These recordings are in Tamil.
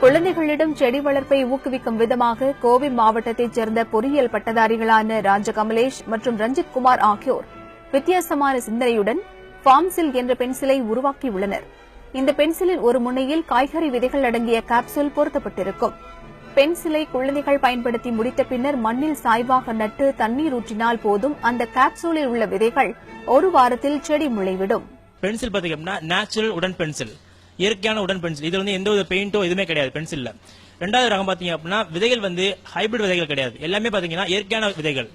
குழந்தைகளிடம் செடி வளர்ப்பை ஊக்குவிக்கும் விதமாக கோவை மாவட்டத்தைச் சேர்ந்த பொறியியல் பட்டதாரிகளான ராஜகமலேஷ் மற்றும் ரஞ்சித் குமார் ஆகியோர் வித்தியாசமான சிந்தனையுடன் ஃபார்ம்சில் என்ற பென்சிலை உருவாக்கியுள்ளனர். இந்த பென்சிலின் ஒரு முனையில் காய்கறி விதைகள் அடங்கிய கேப்சூல் பொருத்தப்பட்டிருக்கும். பென்சிலை குழந்தைகள் பயன்படுத்தி முடித்த பின்னர் மண்ணில் சாய்வாக நட்டு தண்ணீர் ஊற்றினால் போதும் அந்த கேப்சூலில் உள்ள விதைகள் ஒரு வாரத்தில் செடி முளைவிடும். பென்சில் பாத்தீங்கன்னா நேச்சுரல் உடன் பென்சில், இயற்கையான உடன் பென்சில். இது எந்த ஒரு பெயிண்டோ எதுவுமே கிடையாது பென்சில்ல. ரெண்டாவது ரகம் பாத்தீங்க அப்படின்னா விதைகள் ஹைபிரிட் விதைகள் கிடையாது. எல்லாமே பாத்தீங்கன்னா இயற்கையான விதைகள்,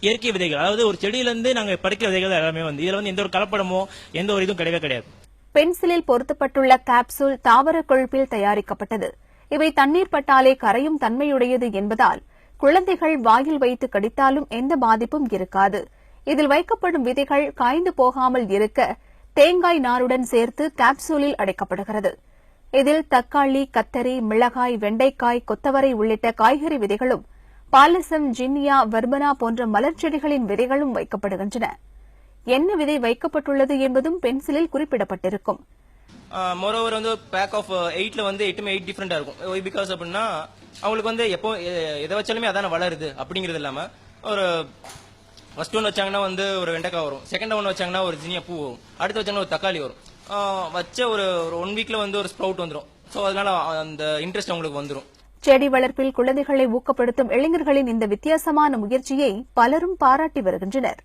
இயற்கை விதைகள். அதாவது ஒரு செடியிலிருந்து நாங்க பறிக்கிற விதைகள் எல்லாமே இதுல எந்த ஒரு கலப்படமோ எந்த ஒரு இதுவும் கிடையவே கிடையாது. பென்சிலில் பொருத்தப்பட்டுள்ள கேப்சூல் தாவர கொழுப்பில் தயாரிக்கப்பட்டது. இவை தண்ணீர் பட்டாலே கரையும் தன்மையுடையது என்பதால் குழந்தைகள் வாயில் வைத்து கடித்தாலும் எந்த பாதிப்பும் இருக்காது. இதில் வைக்கப்படும் விதைகள் காய்ந்து போகாமல் இருக்க தேங்காய் நாருடன் சேர்த்து கேப்சூலில் அடைக்கப்படுகிறது. இதில் தக்காளி, கத்தரி, மிளகாய், வெண்டைக்காய், கொத்தவரை உள்ளிட்ட காய்கறி விதைகளும் பாலசம், ஜின்னியா, வர்பனா போன்ற மலர் செடிகளின் விதைகளும் வைக்கப்படுகின்றன. என்ன விதை வைக்கப்பட்டுள்ளது என்பதும் பென்சிலில் குறிப்பிடப்பட்டிருக்கும். மோரோவர் பேக் ஆஃப் 8ல 8மே 8 டிஃபரெண்டா இருக்கும். பிகாஸ் அப்படின்னா அவங்களுக்கு எப்போ எதை வச்சாலுமே அதான வளருது அப்படிங்கிறது இல்லாம ஒரு ஃபர்ஸ்ட் ஒன் வச்சாங்கன்னா ஒரு வெண்டைக்காய் வரும், செகண்ட் ஒன் வச்சாங்கன்னா ஒரு ஜினியா பூ வரும், அடுத்து வச்சாங்கன்னா ஒரு தக்காளி வரும். வச்ச ஒரு 1 வீக்ல ஒரு ஸ்ப்ரவுட் வந்துடும். ஸோ அதனால அந்த இன்ட்ரெஸ்ட் அவங்களுக்கு வந்துடும். செடி வளர்ப்பில் குழந்தைகளை ஊக்கப்படுத்தும் இளைஞர்களின் இந்த வித்தியாசமான முயற்சியை பலரும் பாராட்டி வருகின்றனர்.